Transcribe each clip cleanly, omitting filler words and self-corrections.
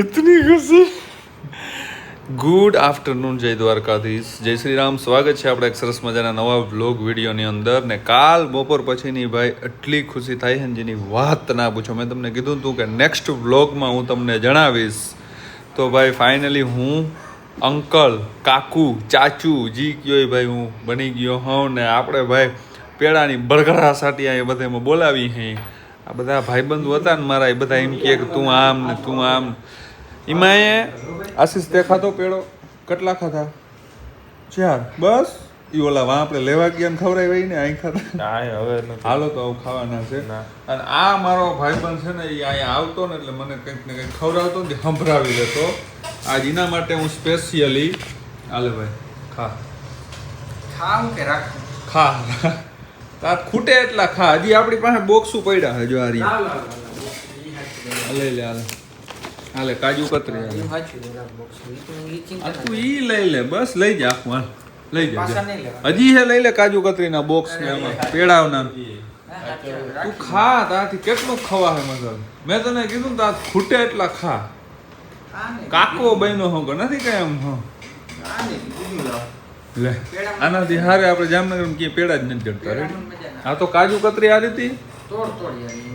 इतनी खुशी। Good afternoon, જય દ્વારકાધીશ, જય શ્રી રામ. સ્વાગત છે આપણે એક સરસ મજાના નવા વ્લોગ વિડીયોની અંદર. ને કાલ બપોર પછીની ભાઈ એટલી ખુશી થાય છે ને જેની વાત ના પૂછો. મેં તમને કીધું હતું કે નેક્સ્ટ વ્લોગમાં હું તમને જણાવીશ. તો ભાઈ ફાઇનલી હું અંકલ, કાકુ, ચાચુ જી કયો ભાઈ હું બની ગયો હોઉં. ને આપણે ભાઈ પેડાની બળગડાસાટી આ બધામાં બોલાવી હે. આ બધા ભાઈબંધો હતા ને મારા, એ બધા એમ કહે કે તું આમ ને તું આમ. એમાં એ આશીષ તે ખાધો પેડો કેટલા ખાધા? 4 બસ. એ ઓલા વાં આપણે લેવા ગયા ને ખવડાવી હોય ને અહીં ખાધા. હવે હાલો તો આવું ખાવાના છે. અને આ મારો ભાઈબંધ છે ને એ અહીંયા આવતો ને એટલે મને કંઈક ને કંઈક ખવડાવતો ને સંભળાવી લેતો. આજ એના માટે હું સ્પેશિયલી હાલે ભાઈ ખા ખાવું કે રાખું? ખા તાર ખૂટે એટલા ખા. હજી આપણી પાસે બોક્સું પડ્યા છે જો આ રહી. લઈ લે હાલે હાલે કાજુ કતરી તું ઈ લઈ લે બસ. લઈ જા આખું લઈ જા. હજી હે લઈ લે કાજુ કતરી ના બોક્સ ને એમાં પેડાવના. તું ખા તાથી કેટલું ખવા હે મગર. મેં તને કીધું ને તાર ખૂટે એટલા ખા. કાકો બહેનો હોગો નથી કઈ એમ. લે આનાથી હારે આપણે જામનગર ક્યાંય પેડા જ નથી જડતા. રેડી આ તો કાજુ કતરી આ રીતે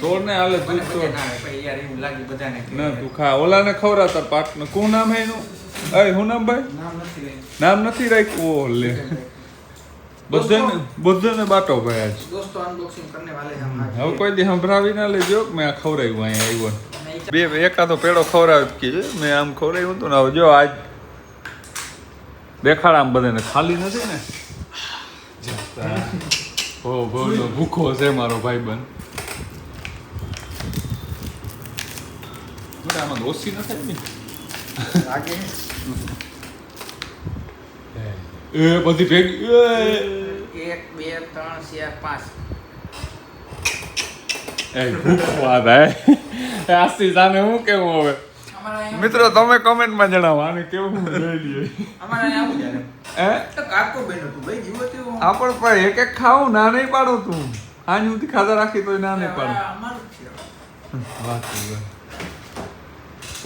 તોડ ને હાલે તું તોડ ના તું ખા. ઓલાને ખવરા તાર પાટને. કોણ નામ હે એનું? અય હું નામ ભાઈ? નામ નથી રાખ્યું. ઓ લે બધાને બાટો ભાઈ આજ. હવે કોઈ દી સંભળાવી ના લેજો મેં આ ખવરાવ્યું અહીંયા આવ્યો. બે એકાદો પેડો ખવરાવ્યો કે મેં આમ ખવરાવ્યું હતું ને. હવે જો આજ દેખાડ આમ બધાને ખાલી નથી ને. ઓ બહુ ભૂખો છે મારો ભાઈબંધ. આમાં દોસ્તી ન થાય ને લાગે. એ બધી ભેગી 1 2 3 4 5 એ ભૂખો આ ભાઈ. આસ્તી જાને હું કેવું હવે મિત્રો તમે કમેન્ટમાં જણાવો આને કેવું જોઈ લઈએ. અમારે આવું જાને હે તો કાકો બેનો તું ભાઈ જીવો તેવો આપણ પર એક એક ખાવું ના નહીં પાડું તું. આજ હું ખાધા રાખી તો ના નહીં પાડું. અમારું છે વાત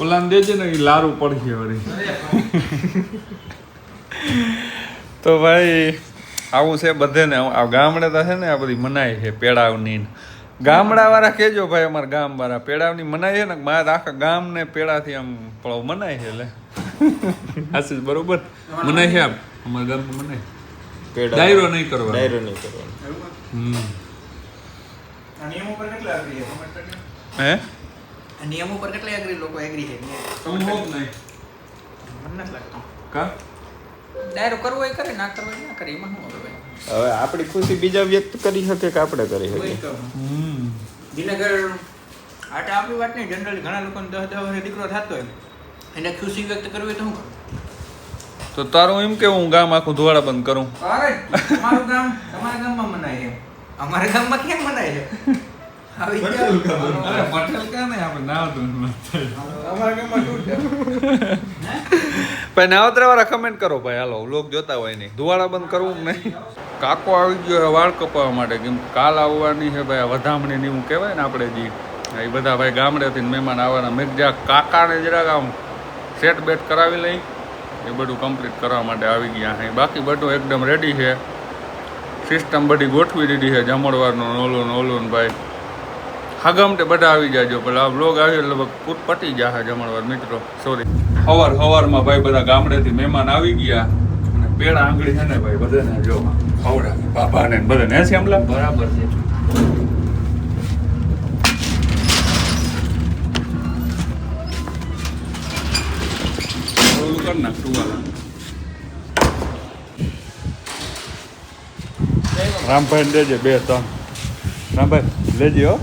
ઓલાને દેજે ને એ લારું પડશે વળી. તો ભાઈ આવું છે બધે ને. આ ગામડે તો છે ને આ બધી મનાય છે પેડાવની. ગામડા વાળા કેજો ભાઈ અમારા ગામ વાળા પેડાવની મનાય છે ને. મારા આખા ગામ ને પેડાથી આમ પળો મનાય છે. લે આશીષ બરોબર મનાય છે. અમારા ગામમાં મનાય ડાયરો નહીં કરવાનો. ડાયરો નહીં કરવાનો. નિયમો પર કેટલા એગ્રી છે કમેન્ટ કરજો. હે નિયમો પર કેટલા એગ્રી લોકો એગ્રી છે? તમે હોત નહીં મને નથી લાગતું. કા ડાયરો કરવો એ કરે, ના કરવો ના કરે. એમાં શું હવે? હવે આપણી ખુશી બીજા વ્યક્ત કરી શકે કે આપણે કરી શકીએ? દિનગર આટા આપણી વાત નહીં. જનરલી ઘણા લોકોને 10 વર્ષે દીકરો થતો હોય એને ખુશી વ્યક્ત કરવી હોય તો શું કરું? તો તારું એમ કે હું ગામ આખું ધોવાડા બંધ કરું? અરે તમારું ગામ તમારા ગામમાં મનાય છે, અમારા ગામમાં કેમ મનાય છે? આવી અરે પટેલ કા નહીં આપણે નાવ તો અમારા ગામમાં શું છે? ભાઈ નાવતરા વાળા કમેન્ટ કરો ભાઈ. હાલો વ્લોગ જોતા હોય નહીં ધુવાડા બંધ કરવું નહીં. કાકો આવી ગયો વાળ કપાવવા માટે. કેમ કાલ આવવાની છે ભાઈ વધામણી ની હું કહેવાય ને આપણે જી એ બધા ભાઈ ગામડેથી મહેમાન આવવાના. મેં જ્યાં કાકાને જરાક આમ સેટ બેટ કરાવી લઈ એ બધું કમ્પ્લીટ કરવા માટે આવી ગયા છે. બાકી બધું એકદમ રેડી છે. સિસ્ટમ બધી ગોઠવી દીધી છે જમણવારનું ઓલું ભાઈ. હગમટે બધા આવી જાજો. પણ આ બ્લોગ આવ્યો એટલે પૂર પટી જાય જમણવાર મિત્રો. સોરી હવારમાં ભાઈ બધા ગામડેથી મહેમાન આવી ગયા અને પેડા આંગળી છે ને ભાઈ બધાને જો ખવડાવી બાબાને બધાને. હે શ્યામલા બરાબર છે. ઓલું કર નાખ ટુવાલા. રામભાઈ દેજે 2 3. રામભાઈ લેજે હો.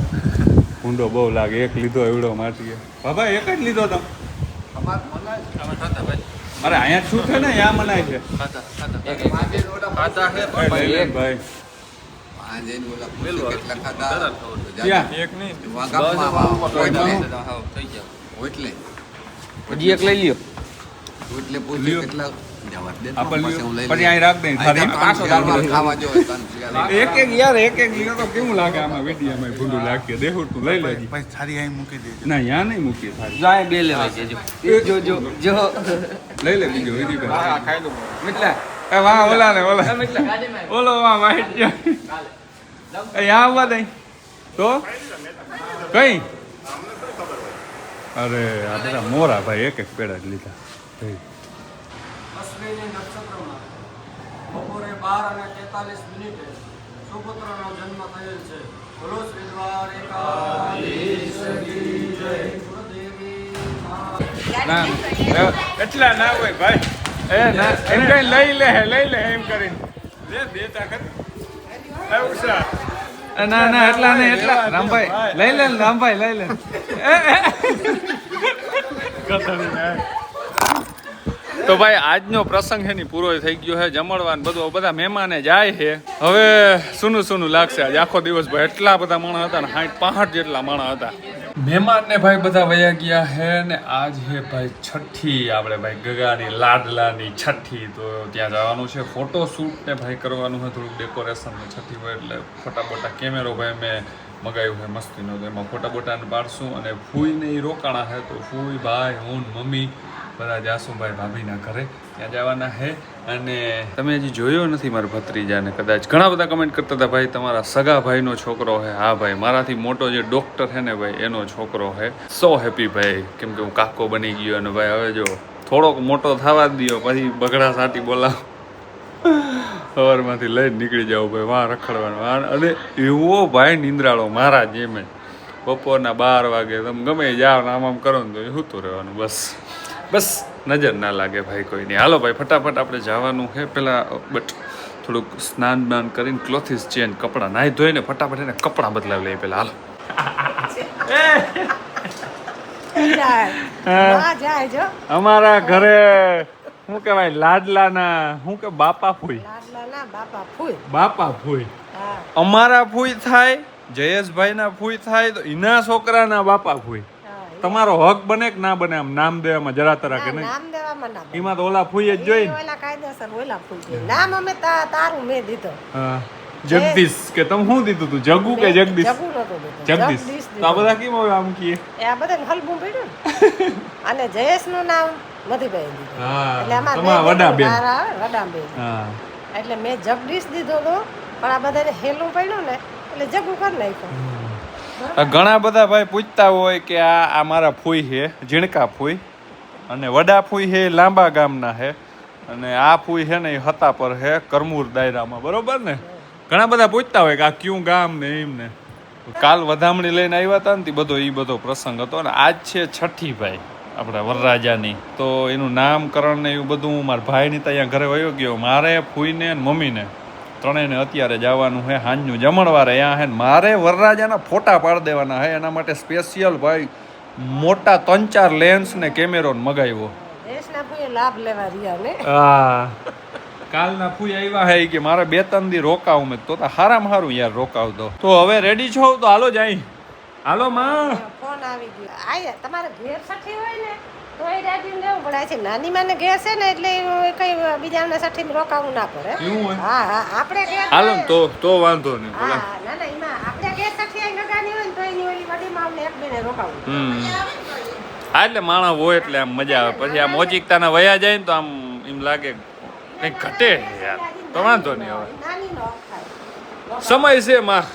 ઊંડો બહુ લાગે. એક લીધો એવડો માટી. બાબા એક જ લીધો તમે? અરે અહીંયા શું છે ને ત્યાં મનાય છે. ભાઈ હજી એક લઈ લ્યો. એટલે પૂછ્યું કેટલા પછી અહીં રાખ દે પાછો એક એક યાર એક એક લીધો તો કેવું લાગે આમાં વિડીયોમાં ભૂંડું લાગે દેહું તું લઈ લેજે થારી અહીં મૂકી દેજે. ના યા નહીં મૂકી થારી જાય બે લેવાય છે જો જો જો લઈ લે બીજો વિડીયો હા ખાઈ દો મિતલા એ વાહ ઓલા ને ઓલા ઓલો વાહ વાઈટ એ યા આવવા દઈ તો કઈ અરે આ બધા મોરા ભાઈ એક એક પેડા જ લીધા અશ્વિની નક્ષત્રમાં બપોરે 12:43 સુપુત્રનો જન્મ થયેલ છે. બોલો શ્રી દ્વારિકાધીશ કી જય. ગુરુદેવી ના એટલા ના હોય ભાઈ એ ના એમ કઈ લઈ લે એમ કરીને લે દેતા કર ના ના એટલા ને એટલા રામભાઈ લઈ લે રામભાઈ લઈ લે તો ભાઈ આજનો પ્રસંગ છે ને પૂરો થઈ ગયો છે જમણવાન બધું બધા મહેમાને જાય છે હવે સુનું લાગશે આજે આખો દિવસ ભાઈ એટલા બધા માણસ હતા ને 65 જેટલા માણસ હતા મહેમાન ને ભાઈ બધા વયા ગયા હે ને આજ હે ભાઈ છઠ્ઠી આપણે ભાઈ ગગાની લાડલાની છઠ્ઠી તો ત્યાં જવાનું છે ફોટો શૂટ ને ભાઈ કરવાનું હોય થોડુંક ડેકોરેશન ને છઠ્ઠી હોય એટલે ફટાફટા કેમેરો ભાઈ મેં મગાવ્યું છે મસ્તીનો તો એમાં ફોટા બોટાને પાડશું અને ફૂઈને એ રોકાણા છે તો ફૂઈ ભાઈ હું મમ્મી બધા જાશું ભાઈ ભાભીના ઘરે ત્યાં જવાના છે અને તમે હજી જોયો નથી મારા ભત્રીજાને કદાચ ઘણા બધા કમેન્ટ કરતા હતા ભાઈ તમારા સગા ભાઈનો છોકરો છે હા ભાઈ મારાથી મોટો જે ડોક્ટર છે ને ભાઈ એનો છોકરો છે સો હેપી ભાઈ કેમ કે હું કાકો બની ગયો અને ભાઈ હવે જો થોડોક મોટો થવા જ દો પછી બગડા સાટી બોલાવ સવારમાંથી લઈને નીકળી જાવ ભાઈ વાં રખડવાનું અને એવો ભાઈ નિંદ્રાળો મારા જેમ જ બપોરના 12 વાગે તમે ગમે જાઓ ને આમ કરો ને તો એ સૂતું રહેવાનું બસ નજર ના લાગે ભાઈ કોઈની હાલો ભાઈ ફટાફટ આપણે જવાનું છે પેલા બટ થોડુંક સ્નાન બાન કરીને ક્લોથીસ ચેન્જ કપડાં નાહી ધોઈને ફટાફટ એને કપડાં બદલાવી લઈએ પેલા હાલો અમારા ઘરે શું કહેવાય લાડલાના શું કે બાપા ફૂઈ અમારા ફૂઈ થાય જયેશભાઈના ફૂઈ થાય તો એના છોકરાના બાપા ફૂઈ તમારો હક બને કે ના બને આમ નામ દેવામાં જરા તરા કે નહીં નામ દેવામાં ના એમાં તો ઓલા ફૂઈ જ જોઈ ને ઓલા કાયદેસર ઓલા ફૂઈ નામ અમે તારું મેં દીધો હા જગદીશ કે તમે શું દીધું તું જગુ કે જગદીશ જગુ નતો દીધો જગદીશ તો આ બધા કેમ હવે આમ કીએ એ આ બધાને હલબું પડ્યું ને અને જયેશ નું નામ મધુભાઈ દીધું હા એટલે અમાર તમારા વડા બેન વડા બેન હા એટલે મેં જગદીશ દીધો તો પણ આ બધાને હેલું પડ્યું ને એટલે જગુ કરી નાખ્યું ઘણા બધા ભાઈ પૂછતા હોય કે આ મારા ફૂઈ છે ઝીણકા ફૂઈ અને વડા ફૂઈ છે લાંબા ગામના છે અને આ ફૂઈ છે ને એ હતા પર છે કરમૂર દાયરામાં બરોબર ને ઘણા બધા પૂછતા હોય કે આ ક્યું ગામ ને એમ ને કાલ વધામણી લઈને આવ્યા હતા ને એ બધો પ્રસંગ હતો ને આજ છે છઠ્ઠી ભાઈ આપણા વરરાજાની તો એનું નામકરણ ને એવું બધું મારા ભાઈની ત્યાં ઘરે વયો ગયો મારે ફૂઈને ને મમ્મીને ત્રણેયને અત્યારે જવાનું છે સાંજનું જમણવારે અહીંયા છે મારે વરરાજાના ફોટા પાડી દેવાના છે એના માટે સ્પેશિયલ ભાઈ મોટા 3-4 લેન્સ ને કેમેરો મગાવ્યો દેશના ફૂઈએ લાભ લેવા રહ્યા ને હા કાલના ફૂઈ આવ્યા હે કે મારે 2-3 દી રોકાવું મેં તો હારામાં હારું યાર રોકાવતો તો હવે રેડી છો તો હાલો જાય હાલો માં ફોન આવી ગયો આયા તમારે ઘેર સઠી હોય ને તો એ રાડીને લેવું પડે છે નાની માને ઘેર છે ને એટલે કઈ બીજાને સઠીમાં રોકાવું ના પડે એવું હોય હા આપણે ઘેર હાલો ને તો વાંધો નહીં બોલા હા ના એમાં આપણે ઘેર સઠી આઈ લગાની હોય ને તો એની ઓલી વડી માં એક બેને રોકાવું હા એટલે માણસ હોય એટલે આમ મજા આવે પછી આમ ઓચિકતાના વયા જાય ને તો આમ એમ લાગે કંઈક ઘટે યાર તો વાંધો નહીં હવે નાની નો થાય સમય છે માં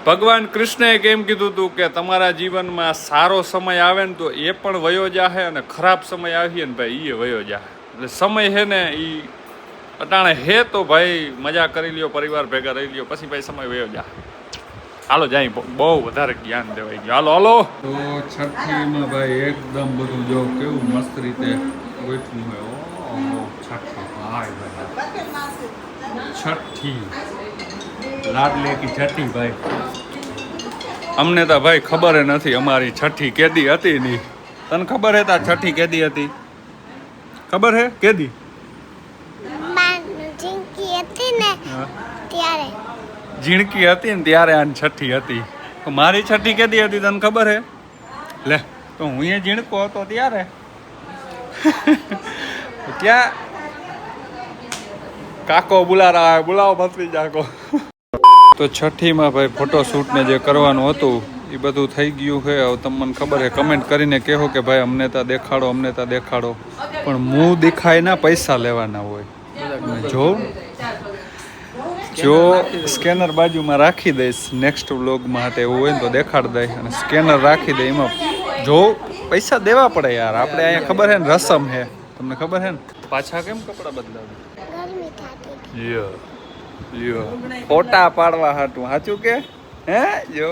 ભગવાન કૃષ્ણએ કેમ કીધું હતું કે તમારા જીવનમાં સારો સમય આવે ને તો એ પણ વયો જાહે અને ખરાબ સમય આવીએ ને ભાઈ એ વયો જાહે એટલે સમય છે ને એ અટાણે હે તો ભાઈ મજા કરી લ્યો પરિવાર ભેગા રહી લ્યો પછી ભાઈ સમય વયો જાહે હાલો જાય બહુ વધારે જ્ઞાન દેવાઈ ગયું હાલો તો છઠ્ઠીમાં ભાઈ એકદમ બધું જો કેવું મસ્ત રીતે ગોઠવું હોય છઠ્ઠી ભાઈ છઠ્ઠી લાડલે કી છઠ્ઠી ભાઈ અમને તો ભાઈ ખબર નથી અમારી છઠ્ઠી કેદી હતી નહીં તને ખબર હે તા છઠ્ઠી કેદી હતી ખબર હે કેદી ઝીણકી હતી ને ત્યારે આની છઠ્ઠી હતી મારી છઠ્ઠી કેદી હતી તને ખબર હે લે તો હું એ ઝીણકો હતો ત્યારે ક્યાં કાકો બુલા રહા હે, બુલાવો ભત્રીજા કો. તો છઠ્ઠીમાં ભાઈ ફોટોશૂટ ને જે કરવાનું હતું એ બધું થઈ ગયું છે. હવે તમને ખબર છે, કમેન્ટ કરીને કહો કે ભાઈ અમને ત્યાં દેખાડો, અમને ત્યાં દેખાડો. પણ મું દેખાય ના, પૈસા લેવાના હોય. જો સ્કેનર બાજુમાં રાખી દઈશ, નેક્સ્ટ વ્લોગમાં માટે એવું હોય ને તો દેખાડ દઈશ. અને સ્કેનર રાખી દે, એમાં જો પૈસા દેવા પડે યાર. આપણે અહીંયા ખબર છે ને, રસમ છે, તમને ખબર છે ને. પાછા કેમ કપડા બદલાવે? ફોટા પાડવા હાટું, સાચું કે હે? જો